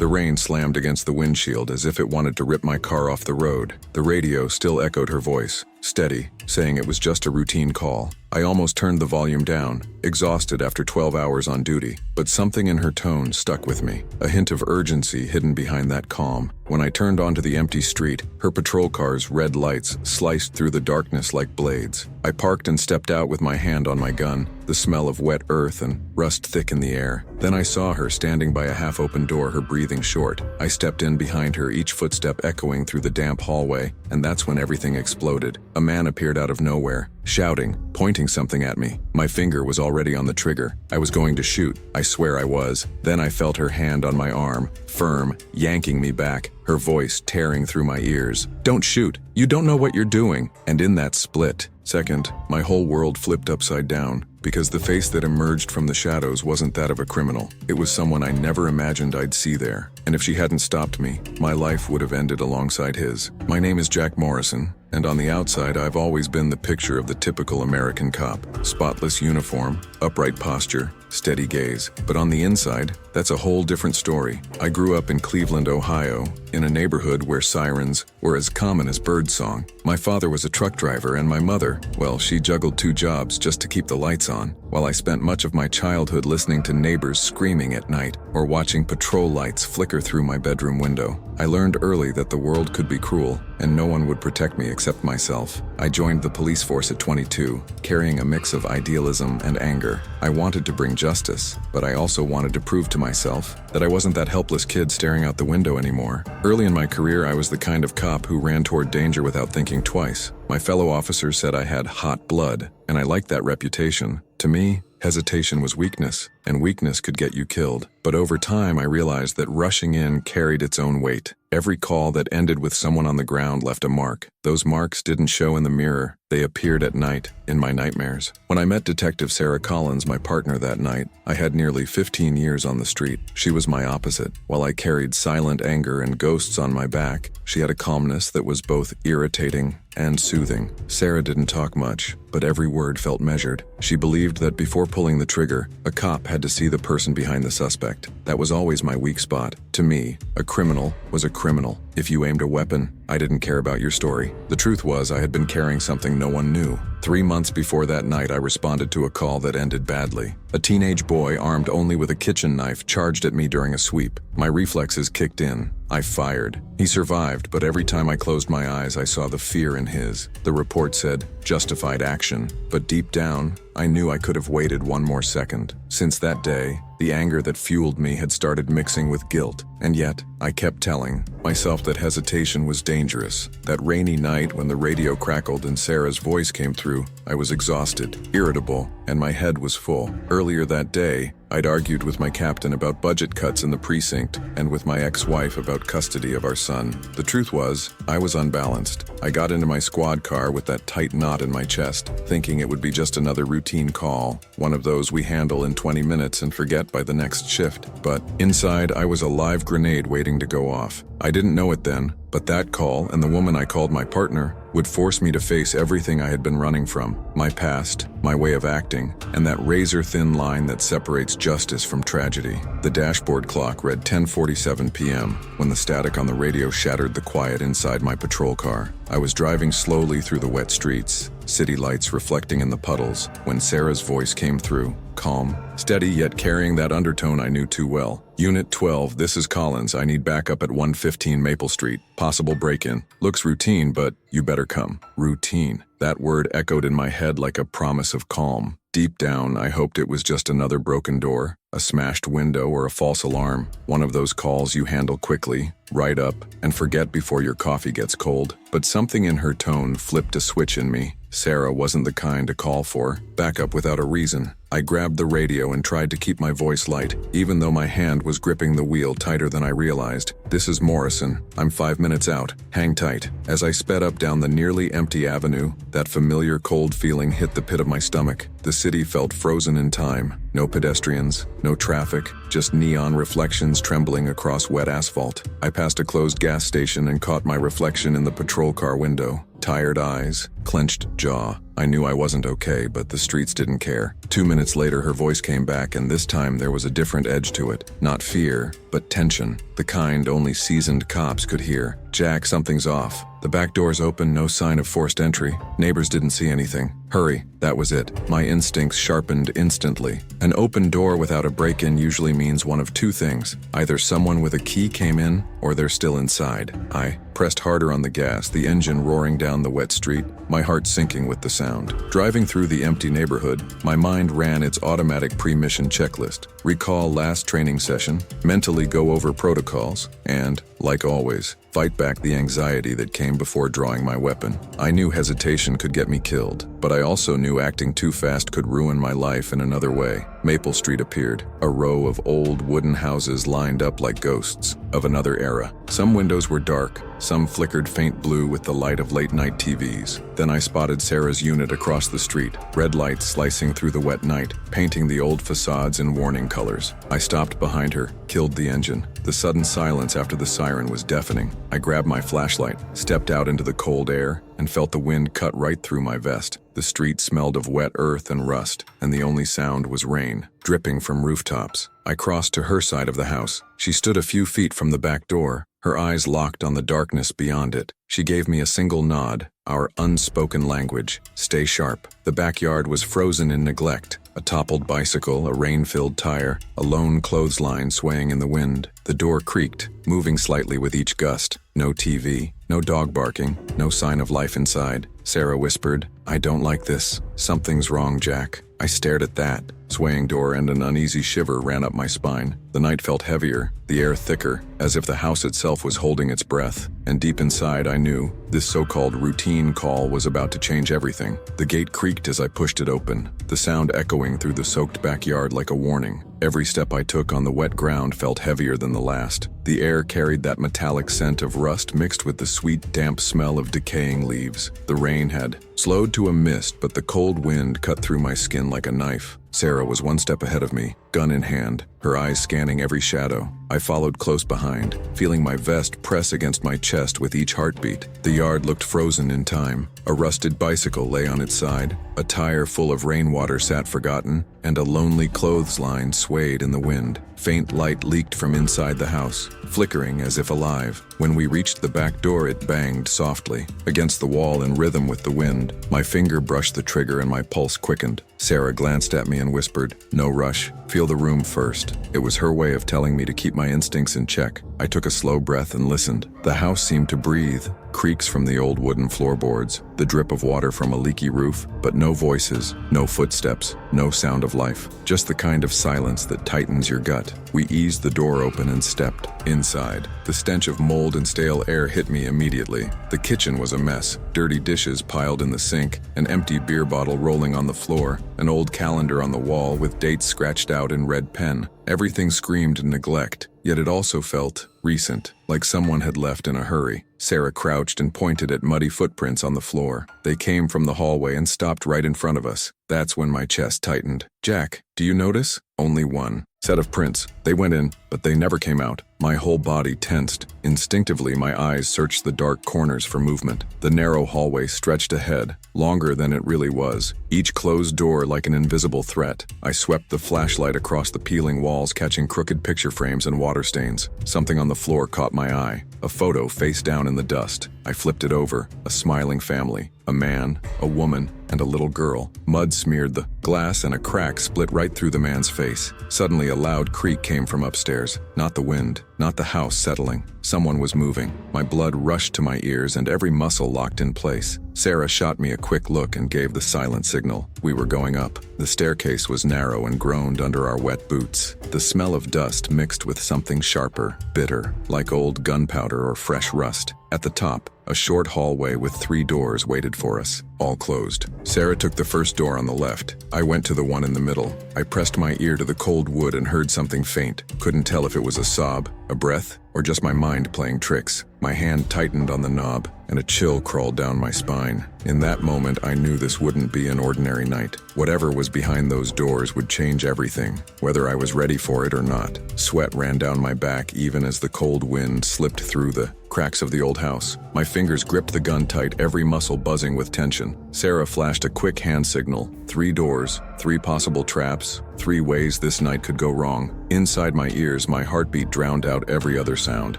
The rain slammed against the windshield as if it wanted to rip my car off the road. The radio still echoed her voice, steady, saying it was just a routine call. I almost turned the volume down, exhausted after 12 hours on duty, but something in her tone stuck with me, a hint of urgency hidden behind that calm. When I turned onto the empty street, her patrol car's red lights sliced through the darkness like blades. I parked and stepped out with my hand on my gun, the smell of wet earth and rust thick in the air. Then I saw her standing by a half-open door, her breathing short. I stepped in behind her, each footstep echoing through the damp hallway, and that's when everything exploded. A man appeared out of nowhere, shouting, pointing something at me. My finger was already on the trigger. I was going to shoot. I swear I was. Then I felt her hand on my arm, firm, yanking me back, her voice tearing through my ears. "Don't shoot. You don't know what you're doing." And in that split second, my whole world flipped upside down, because the face that emerged from the shadows wasn't that of a criminal. It was someone I never imagined I'd see there. And if she hadn't stopped me, my life would have ended alongside his. My name is Jack Morrison, and on the outside I've always been the picture of the typical American cop. Spotless uniform, upright posture, steady gaze. But on the inside, that's a whole different story. I grew up in Cleveland, Ohio, in a neighborhood where sirens were as common as birdsong. My father was a truck driver, and my mother, well, she juggled 2 jobs just to keep the lights on, while I spent much of my childhood listening to neighbors screaming at night or watching patrol lights flicker through my bedroom window. I learned early that the world could be cruel, and no one would protect me except myself. I joined the police force at 22, carrying a mix of idealism and anger. I wanted to bring justice, but I also wanted to prove to myself that I wasn't that helpless kid staring out the window anymore. Early in my career, I was the kind of cop who ran toward danger without thinking twice. My fellow officers said I had hot blood, and I liked that reputation. To me, hesitation was weakness, and weakness could get you killed. But over time, I realized that rushing in carried its own weight. Every call that ended with someone on the ground left a mark. Those marks didn't show in the mirror. They appeared at night, in my nightmares. When I met Detective Sarah Collins, my partner that night, I had nearly 15 years on the street. She was my opposite. While I carried silent anger and ghosts on my back, she had a calmness that was both irritating and soothing. Sarah didn't talk much, but every word felt measured. She believed that before pulling the trigger, a cop had to see the person behind the suspect. That was always my weak spot. To me, a criminal was a criminal. If you aimed a weapon, I didn't care about your story. The truth was, I had been carrying something no one knew. 3 months before that night, I responded to a call that ended badly. A teenage boy, armed only with a kitchen knife, charged at me during a sweep. My reflexes kicked in. I fired. He survived, but every time I closed my eyes, I saw the fear in his. The report said, justified action. But deep down, I knew I could have waited 1 more second. Since that day, the anger that fueled me had started mixing with guilt. And yet, I kept telling myself that hesitation was dangerous. That rainy night when the radio crackled and Sarah's voice came through, I was exhausted, irritable, and my head was full. Earlier that day, I'd argued with my captain about budget cuts in the precinct and with my ex-wife about custody of our son. The truth was, I was unbalanced. I got into my squad car with that tight knot in my chest, thinking it would be just another routine call, one of those we handle in 20 minutes and forget by the next shift. But inside, I was a live grenade waiting to go off. I didn't know it then, but that call and the woman I called my partner would force me to face everything I had been running from. My past, my way of acting, and that razor-thin line that separates justice from tragedy. The dashboard clock read 10:47 p.m. when the static on the radio shattered the quiet inside my patrol car. I was driving slowly through the wet streets, city lights reflecting in the puddles, when Sarah's voice came through, calm, steady, yet carrying that undertone I knew too well. Unit 12, this is Collins. I need backup at 115 Maple Street. Possible break-in. Looks routine, but you better come. Routine. That word echoed in my head like a promise of calm. Deep down, I hoped it was just another broken door, a smashed window, or a false alarm. One of those calls you handle quickly, write up, and forget before your coffee gets cold. But something in her tone flipped a switch in me. Sarah wasn't the kind to call for backup without a reason. I grabbed the radio and tried to keep my voice light, even though my hand was gripping the wheel tighter than I realized. This is Morrison. I'm 5 minutes out. Hang tight. As I sped up down the nearly empty avenue, that familiar cold feeling hit the pit of my stomach. The city felt frozen in time. No pedestrians, no traffic, just neon reflections trembling across wet asphalt. I passed a closed gas station and caught my reflection in the patrol car window. Tired eyes, clenched jaw. I knew I wasn't okay, but the streets didn't care. 2 minutes later, her voice came back, and this time there was a different edge to it. Not fear, but tension. The kind only seasoned cops could hear. "Jack, something's off. The back door's open, no sign of forced entry. Neighbors didn't see anything. Hurry." That was it. My instincts sharpened instantly. An open door without a break-in usually means one of two things. Either someone with a key came in, or they're still inside. I pressed harder on the gas, the engine roaring down the wet street, my heart sinking with the sound. Driving through the empty neighborhood, my mind ran its automatic pre-mission checklist. Recall last training session, mentally go over protocols, and, like always, fight back the anxiety that came before drawing my weapon. I knew hesitation could get me killed, but I also knew acting too fast could ruin my life in another way. Maple Street appeared, a row of old wooden houses lined up like ghosts of another era. Some windows were dark, some flickered faint blue with the light of late-night TVs. Then I spotted Sarah's unit across the street, red lights slicing through the wet night, painting the old facades in warning colors. I stopped behind her, killed the engine. The sudden silence after the siren was deafening. I grabbed my flashlight, stepped out into the cold air, and felt the wind cut right through my vest. The street smelled of wet earth and rust, and the only sound was rain, dripping from rooftops. I crossed to her side of the house. She stood a few feet from the back door, her eyes locked on the darkness beyond it. She gave me a single nod, our unspoken language: stay sharp. The backyard was frozen in neglect. A toppled bicycle, a rain-filled tire, a lone clothesline swaying in the wind. The door creaked, moving slightly with each gust. No TV, no dog barking, no sign of life inside. Sarah whispered, "I don't like this. Something's wrong, Jack." I stared at that swaying door, and an uneasy shiver ran up my spine. The night felt heavier, the air thicker, as if the house itself was holding its breath. And deep inside, I knew this so-called routine call was about to change everything. The gate creaked as I pushed it open, the sound echoing through the soaked backyard like a warning. Every step I took on the wet ground felt heavier than the last. The air carried that metallic scent of rust mixed with the sweet, damp smell of decaying leaves. The rain had slowed to a mist, but the cold wind cut through my skin like a knife. Sarah was one step ahead of me, gun in hand, her eyes scanning every shadow. I followed close behind, feeling my vest press against my chest with each heartbeat. The yard looked frozen in time. A rusted bicycle lay on its side, a tire full of rainwater sat forgotten, and a lonely clothesline swayed in the wind. Faint light leaked from inside the house, flickering as if alive. When we reached the back door, it banged softly against the wall in rhythm with the wind. My finger brushed the trigger and my pulse quickened. Sarah glanced at me and whispered, "No rush. Feel the room first." It was her way of telling me to keep my instincts in check. I took a slow breath and listened. The house seemed to breathe. Creaks from the old wooden floorboards, the drip of water from a leaky roof, but no voices, no footsteps, no sound of life. Just the kind of silence that tightens your gut. We eased the door open and stepped inside. The stench of mold and stale air hit me immediately. The kitchen was a mess. Dirty dishes piled in the sink, an empty beer bottle rolling on the floor, an old calendar on the wall with dates scratched out in red pen. Everything screamed neglect, yet it also felt recent, like someone had left in a hurry. Sarah crouched and pointed at muddy footprints on the floor. They came from the hallway and stopped right in front of us. That's when my chest tightened. "Jack, do you notice?" "Only one set of prints. They went in, but they never came out." My whole body tensed. Instinctively, my eyes searched the dark corners for movement. The narrow hallway stretched ahead, longer than it really was, each closed door like an invisible threat. I swept the flashlight across the peeling walls, catching crooked picture frames and water stains. Something on the floor caught my eye. A photo face down in the dust. I flipped it over. A smiling family. A man, a woman, and a little girl. Mud smeared the glass and a crack split right through the man's face. Suddenly a loud creak came from upstairs. Not the wind, not the house settling. Someone was moving. My blood rushed to my ears and every muscle locked in place. Sarah shot me a quick look and gave the silent signal. We were going up. The staircase was narrow and groaned under our wet boots. The smell of dust mixed with something sharper, bitter, like old gunpowder or fresh rust. At the top, a short hallway with 3 doors waited for us, all closed. Sarah took the first door on the left. I went to the one in the middle. I pressed my ear to the cold wood and heard something faint. Couldn't tell if it was a sob, a breath, or just my mind playing tricks. My hand tightened on the knob, and a chill crawled down my spine. In that moment, I knew this wouldn't be an ordinary night. Whatever was behind those doors would change everything, whether I was ready for it or not. Sweat ran down my back even as the cold wind slipped through the cracks of the old house. My fingers fingers gripped the gun tight, every muscle buzzing with tension. Sarah flashed a quick hand signal. 3 doors, 3 possible traps, 3 ways this night could go wrong. Inside my ears, my heartbeat drowned out every other sound.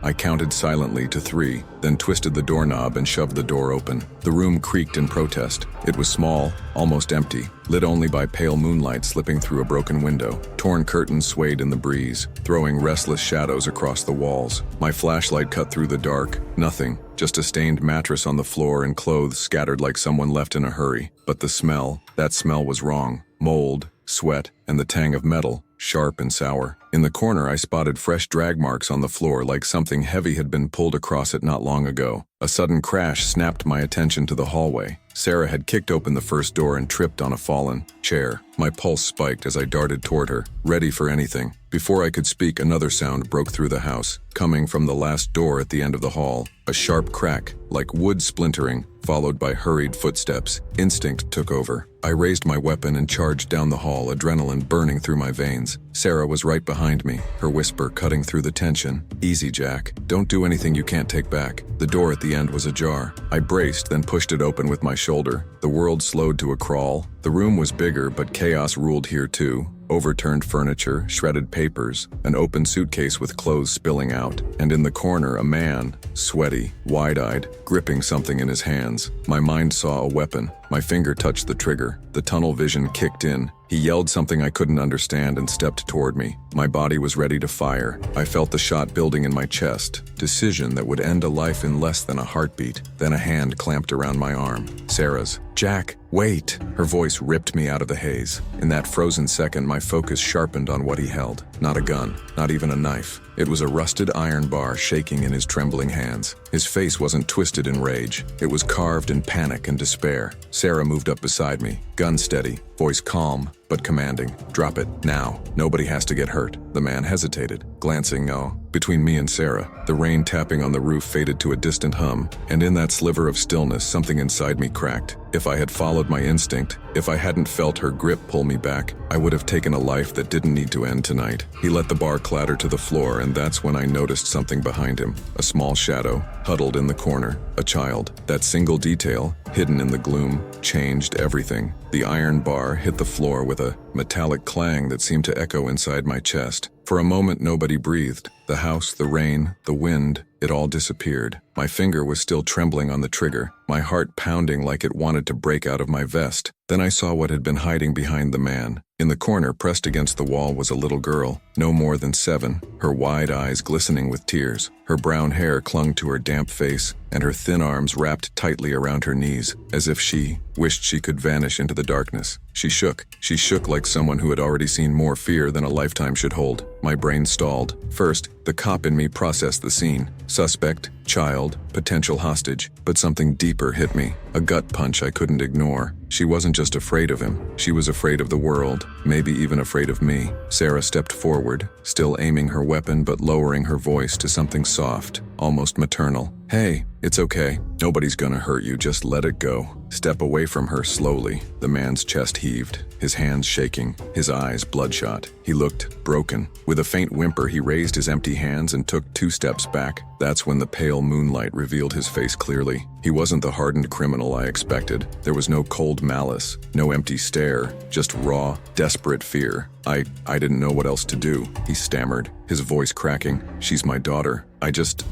I counted silently to 3, then twisted the doorknob and shoved the door open. The room creaked in protest. It was small, almost empty, lit only by pale moonlight slipping through a broken window. Torn curtains swayed in the breeze, throwing restless shadows across the walls. My flashlight cut through the dark. Nothing. Just a stained mattress on the floor and clothes scattered like someone left in a hurry. But the smell, that smell was wrong. Mold, sweat, and the tang of metal, sharp and sour. In the corner, I spotted fresh drag marks on the floor like something heavy had been pulled across it not long ago. A sudden crash snapped my attention to the hallway. Sarah had kicked open the first door and tripped on a fallen chair. My pulse spiked as I darted toward her, ready for anything. Before I could speak, another sound broke through the house, coming from the last door at the end of the hall. A sharp crack, like wood splintering, followed by hurried footsteps. Instinct took over. I raised my weapon and charged down the hall, adrenaline burning through my veins. Sarah was right behind me, her whisper cutting through the tension. "Easy, Jack. Don't do anything you can't take back." The door at the end was ajar. I braced, then pushed it open with my shoulder. The world slowed to a crawl. The room was bigger, but chaos ruled here too. Overturned furniture, shredded papers, an open suitcase with clothes spilling out, and in the corner a man, sweaty, wide-eyed, gripping something in his hands. My mind saw a weapon. My finger touched the trigger. The tunnel vision kicked in. He yelled something I couldn't understand and stepped toward me. My body was ready to fire. I felt the shot building in my chest. Decision that would end a life in less than a heartbeat. Then a hand clamped around my arm. Sarah's. "Jack, wait!" Her voice ripped me out of the haze. In that frozen second, my focus sharpened on what he held. Not a gun, not even a knife. It was a rusted iron bar shaking in his trembling hands. His face wasn't twisted in rage. It was carved in panic and despair. Sarah moved up beside me, gun steady, voice calm but commanding. "Drop it, now. Nobody has to get hurt." The man hesitated, glancing between me and Sarah. The rain tapping on the roof faded to a distant hum, and in that sliver of stillness, something inside me cracked. If I had followed my instinct, if I hadn't felt her grip pull me back, I would have taken a life that didn't need to end tonight. He let the bar clatter to the floor, and that's when I noticed something behind him. A small shadow, huddled in the corner. A child. That single detail, hidden in the gloom, changed everything. The iron bar hit the floor with a metallic clang that seemed to echo inside my chest. For a moment, nobody breathed. The house, the rain, the wind, it all disappeared. My finger was still trembling on the trigger, my heart pounding like it wanted to break out of my vest. Then I saw what had been hiding behind the man. In the corner, pressed against the wall, was a little girl, no more than 7, her wide eyes glistening with tears. Her brown hair clung to her damp face, and her thin arms wrapped tightly around her knees, as if she wished she could vanish into the darkness. She shook like someone who had already seen more fear than a lifetime should hold. My brain stalled. First, the cop in me processed the scene. Suspect, child, potential hostage. But something deeper hit me. A gut punch I couldn't ignore. She wasn't just afraid of him. She was afraid of the world, maybe even afraid of me. Sarah stepped forward, still aiming her weapon but lowering her voice to something soft, almost maternal. "Hey, it's okay. Nobody's gonna hurt you, just let it go." Step away from her slowly. The man's chest heaved, his hands shaking, his eyes bloodshot. He looked broken. With a faint whimper, he raised his empty hands and took 2 steps back. That's when the pale moonlight revealed his face clearly. He wasn't the hardened criminal I expected. There was no cold malice, no empty stare, just raw, desperate fear. I didn't know what else to do," he stammered, his voice cracking. "She's my daughter. I just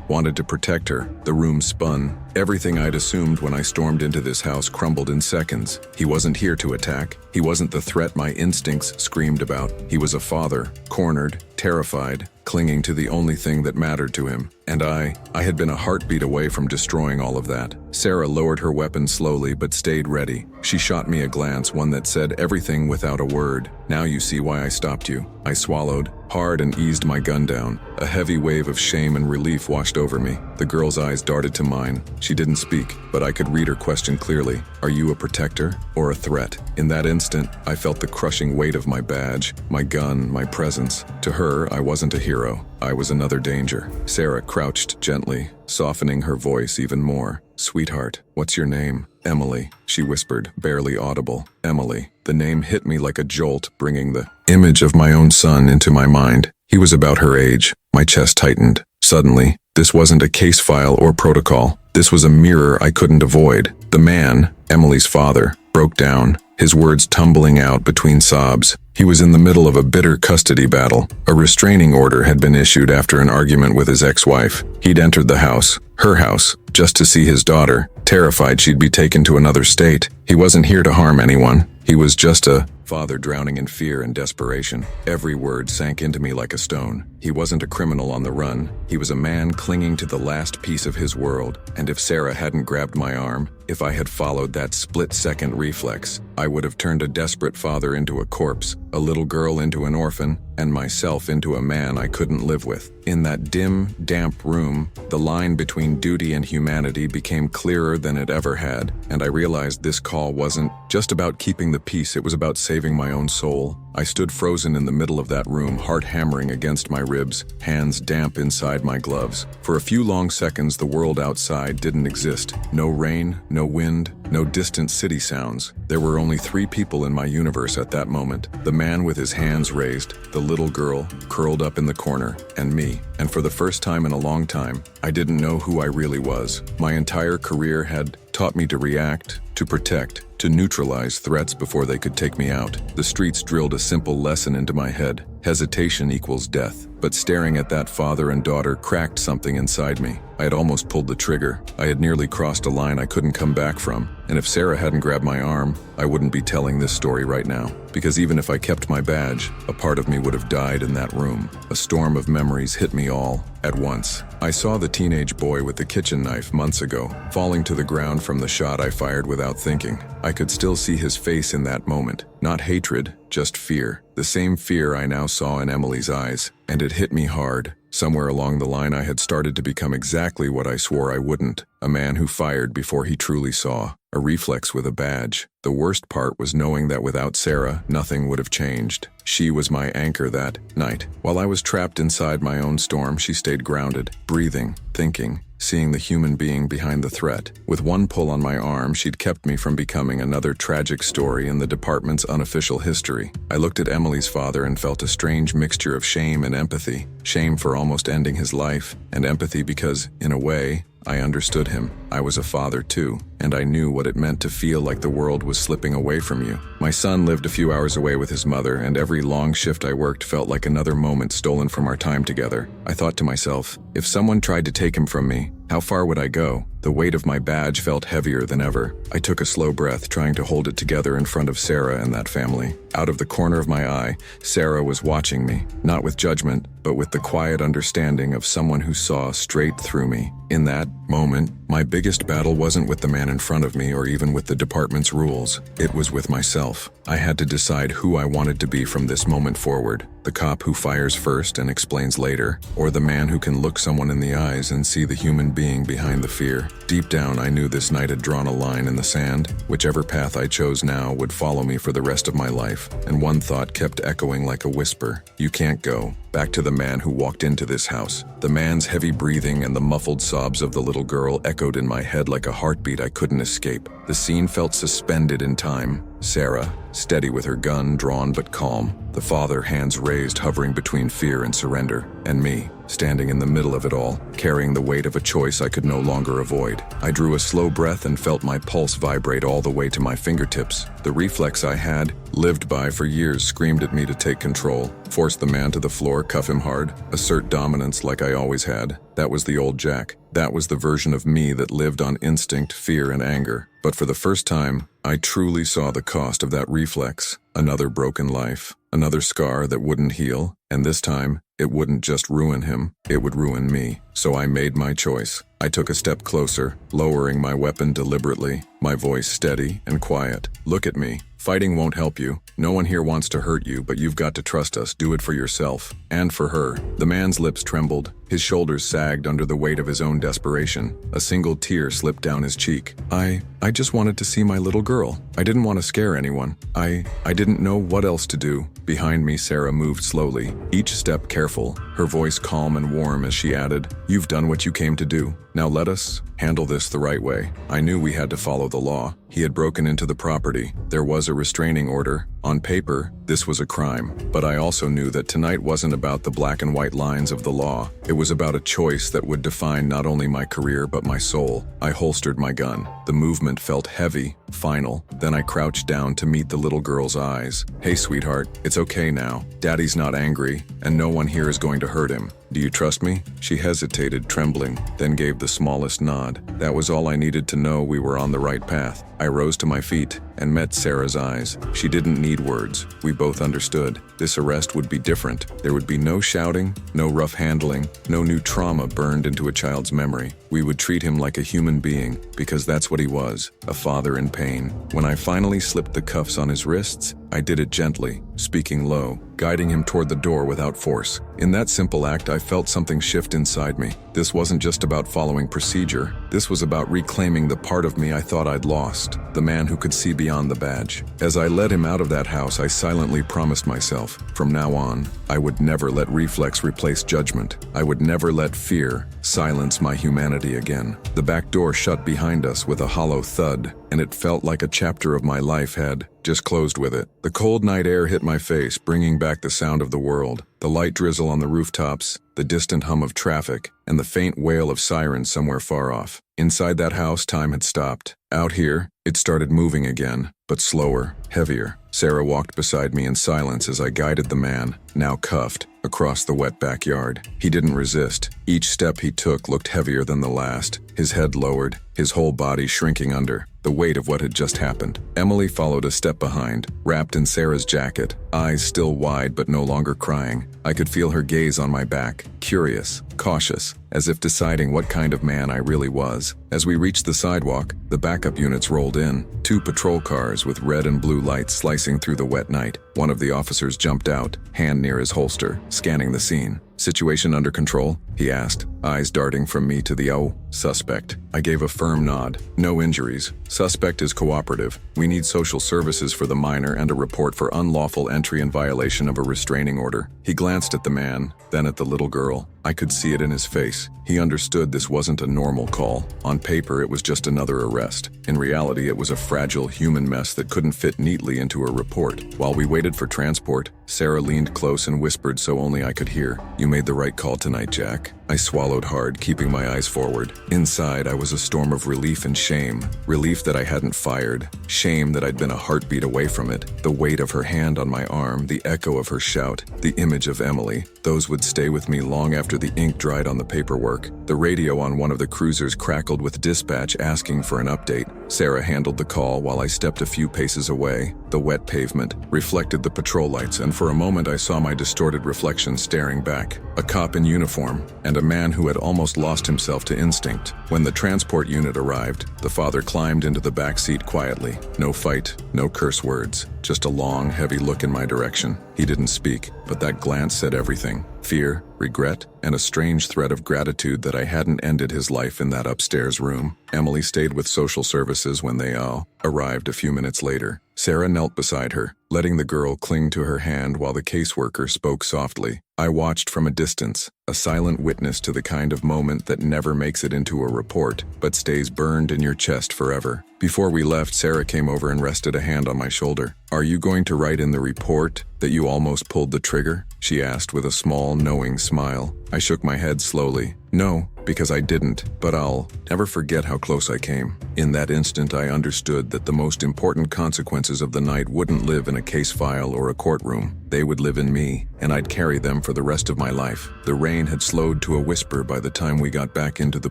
wanted to protect her." The room spun. Everything I'd assumed when I stormed into this house crumbled in seconds. He wasn't here to attack. He wasn't the threat my instincts screamed about. He was a father, cornered, terrified, clinging to the only thing that mattered to him. And I had been a heartbeat away from destroying all of that. Sarah lowered her weapon slowly but stayed ready. She shot me a glance, one that said everything without a word. "Now you see why I stopped you." I swallowed hard and eased my gun down. A heavy wave of shame and relief washed over me. The girl's eyes darted to mine. She didn't speak, but I could read her question clearly. "Are you a protector or a threat?" In that instant, I felt the crushing weight of my badge, my gun, my presence. To her, I wasn't a hero. I was another danger. Sarah crouched gently, softening her voice even more. "Sweetheart, what's your name?" "Emily," she whispered, barely audible. "Emily." The name hit me like a jolt, bringing the image of my own son into my mind. He was about her age. My chest tightened. Suddenly, this wasn't a case file or protocol. This was a mirror I couldn't avoid. The man, Emily's father, broke down, his words tumbling out between sobs. He was in the middle of a bitter custody battle. A restraining order had been issued after an argument with his ex-wife. He'd entered the house, her house, just to see his daughter, terrified she'd be taken to another state. He wasn't here to harm anyone. He was just a father drowning in fear and desperation. Every word sank into me like a stone. He wasn't a criminal on the run. He was a man clinging to the last piece of his world. And if Sarah hadn't grabbed my arm, if I had followed that split-second reflex, I would have turned a desperate father into a corpse, a little girl into an orphan, and myself into a man I couldn't live with. In that dim, damp room, the line between duty and humanity became clearer than it ever had, and I realized this call wasn't just about keeping the peace, it was about saving my own soul. I stood frozen in the middle of that room, heart hammering against my ribs, hands damp inside my gloves. For a few long seconds, the world outside didn't exist. No rain, no wind, no distant city sounds. There were only 3 people in my universe at that moment. The man with his hands raised, the little girl curled up in the corner, and me. And for the first time in a long time, I didn't know who I really was. My entire career had taught me to react, to protect, to neutralize threats before they could take me out. The streets drilled a simple lesson into my head. Hesitation equals death. But staring at that father and daughter cracked something inside me. I had almost pulled the trigger. I had nearly crossed a line I couldn't come back from. And if Sarah hadn't grabbed my arm, I wouldn't be telling this story right now. Because even if I kept my badge, a part of me would have died in that room. A storm of memories hit me all at once. I saw the teenage boy with the kitchen knife months ago, falling to the ground from the shot I fired without thinking. I could still see his face in that moment. Not hatred, just fear. The same fear I now saw in Emily's eyes. And it hit me hard. Somewhere along the line I had started to become exactly what I swore I wouldn't. A man who fired before he truly saw. A reflex with a badge. The worst part was knowing that without Sarah, nothing would have changed. She was my anchor that night. While I was trapped inside my own storm, she stayed grounded, breathing, thinking, seeing the human being behind the threat. With one pull on my arm, she'd kept me from becoming another tragic story in the department's unofficial history. I looked at Emily's father and felt a strange mixture of shame and empathy. Shame for almost ending his life, and empathy because, in a way, I understood him. I was a father too, and I knew what it meant to feel like the world was slipping away from you. My son lived a few hours away with his mother, and every long shift I worked felt like another moment stolen from our time together. I thought to myself, if someone tried to take him from me, how far would I go? The weight of my badge felt heavier than ever. I took a slow breath, trying to hold it together in front of Sarah and that family. Out of the corner of my eye, Sarah was watching me, not with judgment, but with the quiet understanding of someone who saw straight through me. In that moment, my biggest battle wasn't with the man in front of me or even with the department's rules. It was with myself. I had to decide who I wanted to be from this moment forward. The cop who fires first and explains later, or the man who can look someone in the eyes and see the human being behind the fear. Deep down, I knew this night had drawn a line in the sand. Whichever path I chose now would follow me for the rest of my life. And one thought kept echoing like a whisper. You can't go. Back to the man who walked into this house. The man's heavy breathing and the muffled sobs of the little girl echoed in my head like a heartbeat I couldn't escape. The scene felt suspended in time. Sarah, steady with her gun drawn but calm. The father, hands raised, hovering between fear and surrender. And me, standing in the middle of it all, carrying the weight of a choice I could no longer avoid. I drew a slow breath and felt my pulse vibrate all the way to my fingertips. The reflex I had, lived by for years, screamed at me to take control. Force the man to the floor, cuff him hard, assert dominance like I always had. That was the old Jack. That was the version of me that lived on instinct, fear, and anger. But for the first time, I truly saw the cost of that reflex. Another broken life, another scar that wouldn't heal, and this time, it wouldn't just ruin him, it would ruin me. So I made my choice. I took a step closer, lowering my weapon deliberately, my voice steady and quiet. Look at me. Fighting won't help you. No one here wants to hurt you, but you've got to trust us. Do it for yourself. And for her. The man's lips trembled. His shoulders sagged under the weight of his own desperation. A single tear slipped down his cheek. I just wanted to see my little girl. I didn't want to scare anyone. I didn't know what else to do. Behind me, Sarah moved slowly, each step careful, her voice calm and warm as she added, "You've done what you came to do. Now let us handle this the right way. I knew we had to follow the law. He had broken into the property. There was a restraining order. On paper, this was a crime. But I also knew that tonight wasn't about the black and white lines of the law. It was about a choice that would define not only my career but my soul. I holstered my gun. The movement felt heavy, final. Then I crouched down to meet the little girl's eyes. Hey, sweetheart, it's okay now. Daddy's not angry, and no one here is going to hurt him. Do you trust me? She hesitated, trembling, then gave the smallest nod. That was all I needed to know we were on the right path. I rose to my feet and met Sarah's eyes. She didn't need words. We both understood. This arrest would be different. There would be no shouting, no rough handling, no new trauma burned into a child's memory. We would treat him like a human being, because that's what he was, a father in pain. When I finally slipped the cuffs on his wrists, I did it gently, speaking low, guiding him toward the door without force. In that simple act, I felt something shift inside me. This wasn't just about following procedure. This was about reclaiming the part of me I thought I'd lost, the man who could see beyond the badge. As I led him out of that house, I silently promised myself, from now on, I would never let reflex replace judgment. I would never let fear silence my humanity again. The back door shut behind us with a hollow thud, and it felt like a chapter of my life had just closed with it. The cold night air hit my face, bringing back the sound of the world. The light drizzle on the rooftops, the distant hum of traffic, and the faint wail of sirens somewhere far off. Inside that house, time had stopped. Out here, it started moving again, but slower, heavier. Sarah walked beside me in silence as I guided the man, now cuffed, across the wet backyard. He didn't resist. Each step he took looked heavier than the last, his head lowered, his whole body shrinking under the weight of what had just happened. Emily followed a step behind, wrapped in Sarah's jacket, eyes still wide but no longer crying. I could feel her gaze on my back, curious, cautious, as if deciding what kind of man I really was. As we reached the sidewalk, the backup units rolled in, 2 patrol cars with red and blue lights slicing through the wet night. One of the officers jumped out, hand near his holster, scanning the scene. "Situation under control?" he asked, eyes darting from me to the suspect. I gave a firm nod. "No injuries. Suspect is cooperative. We need social services for the minor and a report for unlawful entry in violation of a restraining order." He glanced at the man, then at the little girl. I could see it in his face. He understood this wasn't a normal call. On paper, it was just another arrest. In reality, it was a fragile human mess that couldn't fit neatly into a report. While we waited for transport, Sarah leaned close and whispered so only I could hear, "You made the right call tonight, Jack." I swallowed hard, keeping my eyes forward. Inside, I was a storm of relief and shame. Relief that I hadn't fired. Shame that I'd been a heartbeat away from it. The weight of her hand on my arm, the echo of her shout, the image of Emily. Those would stay with me long after the ink dried on the paperwork. The radio on one of the cruisers crackled with dispatch asking for an update. Sarah handled the call while I stepped a few paces away. The wet pavement reflected the patrol lights, and for a moment I saw my distorted reflection staring back. A cop in uniform, and a man who had almost lost himself to instinct. When the transport unit arrived, the father climbed into the back seat quietly. No fight, no curse words, just a long, heavy look in my direction. He didn't speak, but that glance said everything. Fear, regret, and a strange thread of gratitude that I hadn't ended his life in that upstairs room. Emily stayed with social services when they arrived a few minutes later. Sarah knelt beside her, letting the girl cling to her hand while the caseworker spoke softly. I watched from a distance, a silent witness to the kind of moment that never makes it into a report, but stays burned in your chest forever. Before we left, Sarah came over and rested a hand on my shoulder. "Are you going to write in the report that you almost pulled the trigger?" she asked with a small, knowing smile. I shook my head slowly. "No, because I didn't, but I'll never forget how close I came." In that instant, I understood that the most important consequences of the night wouldn't live in a case file or a courtroom. They would live in me, and I'd carry them for the rest of my life. The rain had slowed to a whisper by the time we got back into the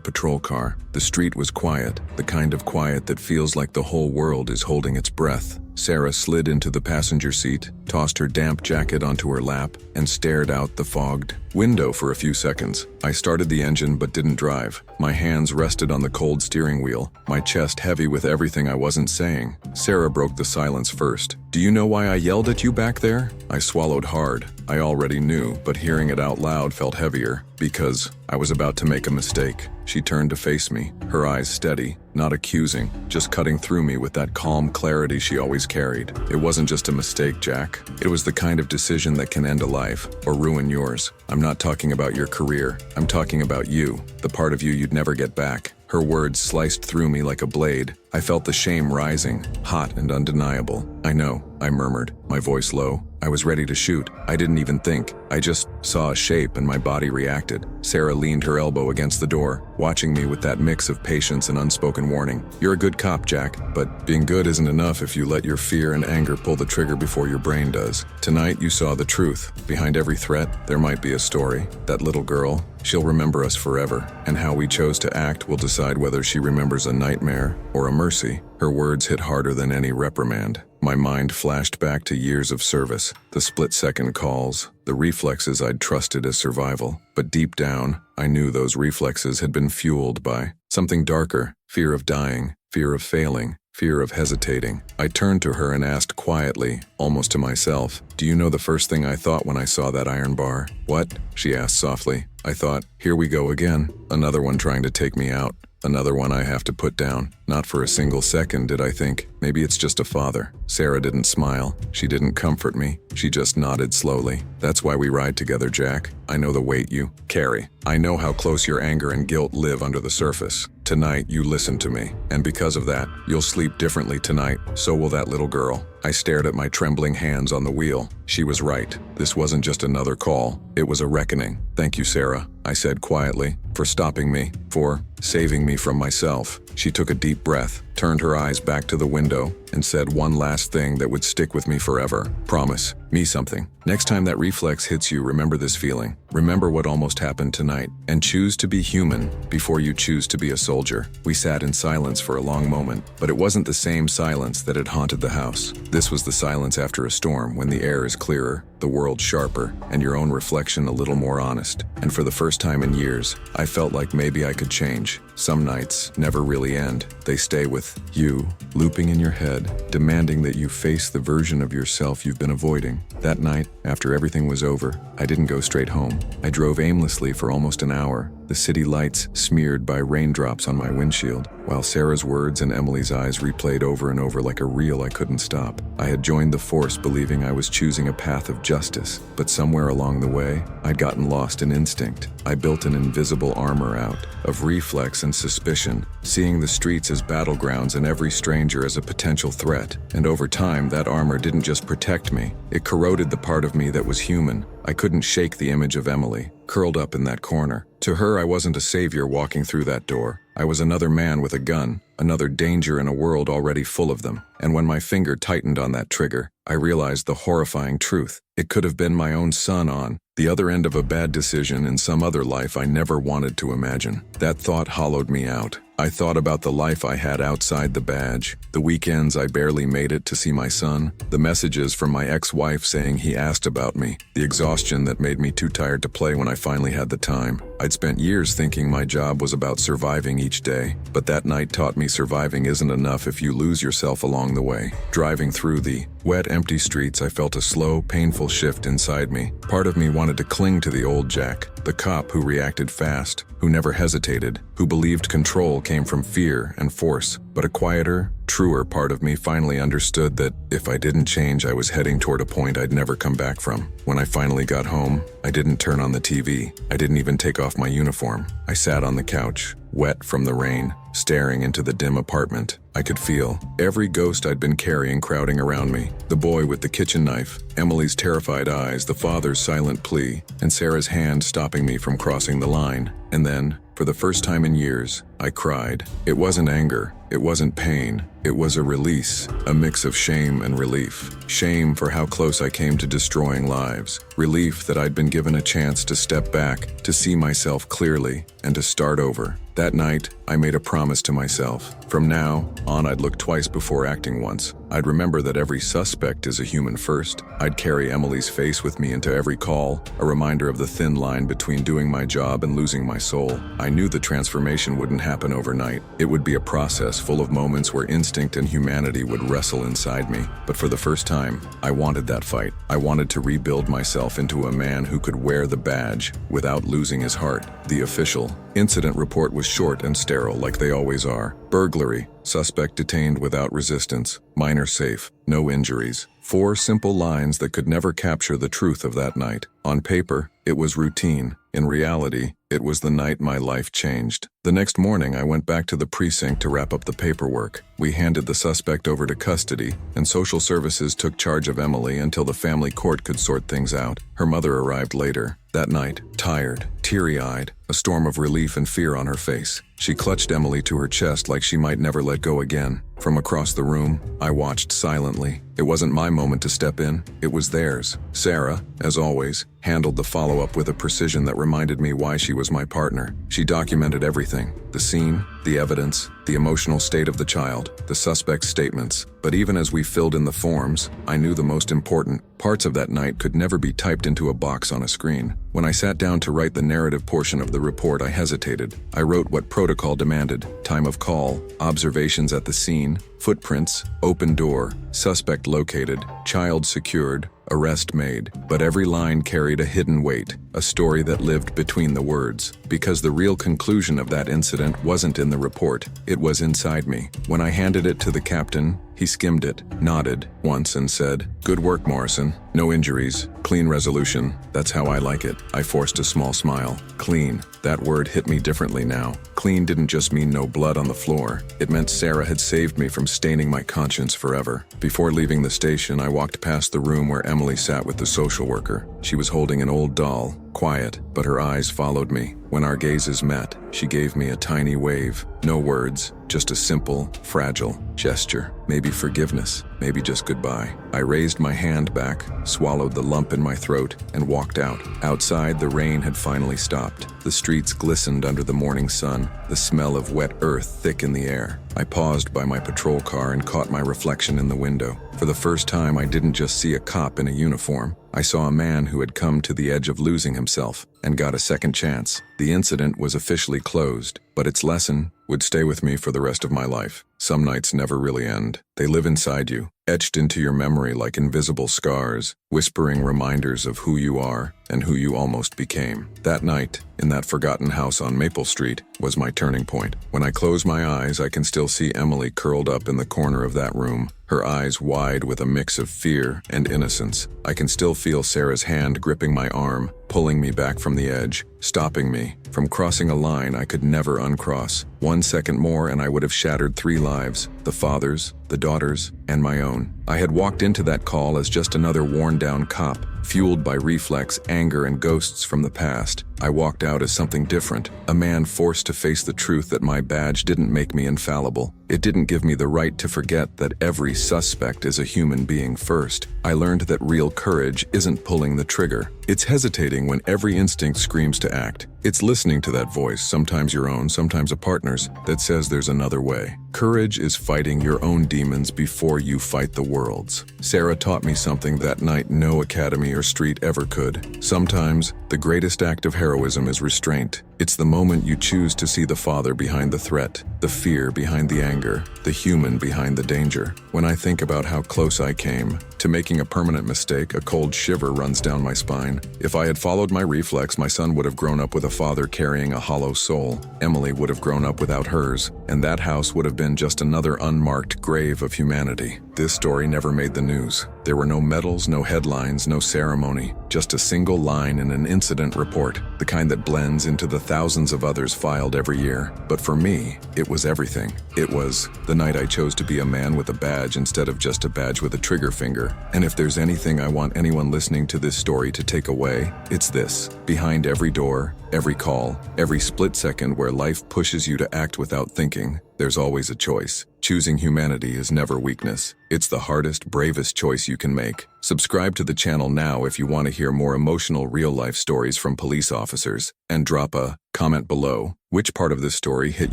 patrol car. The street was quiet, the kind of quiet that feels like the whole world is holding its breath. Sarah slid into the passenger seat, tossed her damp jacket onto her lap, and stared out the fogged window for a few seconds. I started the engine but didn't drive. My hands rested on the cold steering wheel, my chest heavy with everything I wasn't saying. Sarah broke the silence first. "Do you know why I yelled at you back there?" I swallowed hard. I already knew, but hearing it out loud felt heavier. because I was about to make a mistake. She turned to face me, her eyes steady, not accusing, just cutting through me with that calm clarity she always carried. It wasn't just a mistake, Jack. It was the kind of decision that can end a life or ruin yours. I'm not talking about your career. I'm talking about you, the part of you you'd never get back. Her words sliced through me like a blade. I felt the shame rising, hot and undeniable. I know, I murmured, my voice low. I was ready to shoot. I didn't even think. I just saw a shape and my body reacted. Sarah leaned her elbow against the door, watching me with that mix of patience and unspoken warning. You're a good cop, Jack, but being good isn't enough if you let your fear and anger pull the trigger before your brain does. Tonight you saw the truth. Behind every threat, there might be a story. That little girl, she'll remember us forever, and how we chose to act will decide whether she remembers a nightmare or a mercy. Her words hit harder than any reprimand. My mind flashed back to years of service, the split-second calls, the reflexes I'd trusted as survival. But deep down, I knew those reflexes had been fueled by something darker: fear of dying, fear of failing, fear of hesitating. I turned to her and asked quietly, almost to myself, "Do you know the first thing I thought when I saw that iron bar?" "What?" she asked softly. I thought, here we go again. Another one trying to take me out. Another one I have to put down. Not for a single second did I think, maybe it's just a father. Sarah didn't smile. She didn't comfort me. She just nodded slowly. That's why we ride together, Jack. I know the weight you carry. I know how close your anger and guilt live under the surface. Tonight, you listened to me. And because of that, you'll sleep differently tonight. So will that little girl. I stared at my trembling hands on the wheel. She was right. This wasn't just another call. It was a reckoning. Thank you, Sarah, I said quietly, for stopping me, for saving me from myself. She took a deep breath, turned her eyes back to the window, and said one last thing that would stick with me forever. Promise me something. Next time that reflex hits you, remember this feeling. Remember what almost happened tonight, and choose to be human before you choose to be a soldier. We sat in silence for a long moment, but it wasn't the same silence that had haunted the house. This was the silence after a storm, when the air is clearer, the world sharper, and your own reflection a little more honest. And for the first time in years, I felt like maybe I could change. Some nights never really end. They stay with you, looping in your head, demanding that you face the version of yourself you've been avoiding. That night, after everything was over, I didn't go straight home. I drove aimlessly for almost an hour, the city lights smeared by raindrops on my windshield, while Sarah's words and Emily's eyes replayed over and over like a reel I couldn't stop. I had joined the force believing I was choosing a path of justice, but somewhere along the way, I'd gotten lost in instinct. I built an invisible armor out of reflex and suspicion, seeing the streets as battlegrounds and every stranger as a potential threat. And over time, that armor didn't just protect me, it corroded the part of me that was human. I couldn't shake the image of Emily, curled up in that corner. To her, I wasn't a savior walking through that door. I was another man with a gun, another danger in a world already full of them. And when my finger tightened on that trigger, I realized the horrifying truth. It could have been my own son on the other end of a bad decision in some other life I never wanted to imagine. That thought hollowed me out. I thought about the life I had outside the badge, the weekends I barely made it to see my son, the messages from my ex-wife saying he asked about me, the exhaustion that made me too tired to play when I finally had the time. I'd spent years thinking my job was about surviving each day, but that night taught me surviving isn't enough if you lose yourself along the way. Driving through the wet, empty streets, I felt a slow, painful shift inside me. Part of me wanted to cling to the old Jack, the cop who reacted fast, who never hesitated, who believed control came from fear and force. But a quieter, truer part of me finally understood that if I didn't change, I was heading toward a point I'd never come back from. When I finally got home, I didn't turn on the TV. I didn't even take off my uniform. I sat on the couch, wet from the rain, staring into the dim apartment. I could feel every ghost I'd been carrying crowding around me. The boy with the kitchen knife, Emily's terrified eyes, the father's silent plea, and Sarah's hand stopping me from crossing the line. And then, for the first time in years, I cried. It wasn't anger. It wasn't pain. It was a release, a mix of shame and relief. Shame for how close I came to destroying lives. Relief that I'd been given a chance to step back, to see myself clearly, and to start over. That night, I made a promise to myself. From now on, I'd look twice before acting once. I'd remember that every suspect is a human first. I'd carry Emily's face with me into every call, a reminder of the thin line between doing my job and losing my soul. I knew the transformation wouldn't happen overnight. It would be a process, was full of moments where instinct and humanity would wrestle inside me. But for the first time, I wanted that fight. I wanted to rebuild myself into a man who could wear the badge without losing his heart. The official incident report was short and sterile, like they always are. Burglary, suspect detained without resistance, minor safe, no injuries. 4 simple lines that could never capture the truth of that night. On paper, it was routine. In reality, it was the night my life changed. The next morning, I went back to the precinct to wrap up the paperwork. We handed the suspect over to custody, and social services took charge of Emily until the family court could sort things out. Her mother arrived later. That night, tired, teary-eyed, a storm of relief and fear on her face. She clutched Emily to her chest like she might never let go again. From across the room, I watched silently. It wasn't my moment to step in, it was theirs. Sarah, as always, handled the follow-up with a precision that reminded me why she was my partner. She documented everything: the scene, the evidence, the emotional state of the child, the suspect's statements. But even as we filled in the forms, I knew the most important parts of that night could never be typed into a box on a screen. When I sat down to write the narrative portion of the report, I hesitated. I wrote what protocol demanded: time of call, observations at the scene, footprints, open door, suspect located, child secured, arrest made. But every line carried a hidden weight, a story that lived between the words. Because the real conclusion of that incident wasn't in the report, it was inside me. When I handed it to the captain, he skimmed it, nodded once and said, "Good work, Morrison. No injuries. Clean resolution. That's how I like it." I forced a small smile. Clean. That word hit me differently now. Clean didn't just mean no blood on the floor. It meant Sarah had saved me from staining my conscience forever. Before leaving the station, I walked past the room where Emily sat with the social worker. She was holding an old doll, quiet, but her eyes followed me. When our gazes met, she gave me a tiny wave. No words, just a simple, fragile gesture. Maybe forgiveness, maybe just goodbye. I raised my hand back, swallowed the lump in my throat, and walked out. Outside, the rain had finally stopped. The streets glistened under the morning sun, the smell of wet earth thick in the air. I paused by my patrol car and caught my reflection in the window. For the first time, I didn't just see a cop in a uniform. I saw a man who had come to the edge of losing himself and got a second chance. The incident was officially closed, but its lesson would stay with me for the rest of my life. Some nights never really end. They live inside you, etched into your memory like invisible scars, whispering reminders of who you are and who you almost became. That night, in that forgotten house on Maple Street, was my turning point. When I close my eyes, I can still see Emily curled up in the corner of that room, her eyes wide with a mix of fear and innocence. I can still feel Sarah's hand gripping my arm, pulling me back from the edge, stopping me from crossing a line I could never uncross. 1 second more and I would have shattered 3 lives: the father's, the daughter's, and my own. I had walked into that call as just another worn-down cop, fueled by reflex, anger, and ghosts from the past. I walked out as something different, a man forced to face the truth that my badge didn't make me infallible. It didn't give me the right to forget that every suspect is a human being first. I learned that real courage isn't pulling the trigger. It's hesitating when every instinct screams to act. It's listening to that voice, sometimes your own, sometimes a partner's, that says there's another way. Courage is fighting your own demons before you fight the world's. Sarah taught me something that night no academy or street ever could. Sometimes, the greatest act of heroism is restraint. It's the moment you choose to see the father behind the threat, the fear behind the anger, the human behind the danger. When I think about how close I came to making a permanent mistake, a cold shiver runs down my spine. If I had followed my reflex, my son would have grown up with a father carrying a hollow soul. Emily would have grown up without hers, and that house would have been just another unmarked grave of humanity. This story never made the news. There were no medals, no headlines, no ceremony, just a single line in an incident report, the kind that blends into the thousands of others filed every year. But for me, it was everything. It was the night I chose to be a man with a badge instead of just a badge with a trigger finger. And if there's anything I want anyone listening to this story to take away, it's this: behind every door, every call, every split second where life pushes you to act without thinking, there's always a choice. Choosing humanity is never weakness. It's the hardest, bravest choice you can make. Subscribe to the channel now if you want to hear more emotional real-life stories from police officers. And drop a comment below. Which part of this story hit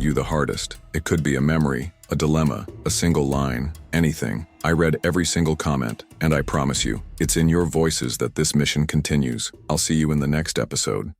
you the hardest? It could be a memory, a dilemma, a single line, anything. I read every single comment, and I promise you, it's in your voices that this mission continues. I'll see you in the next episode.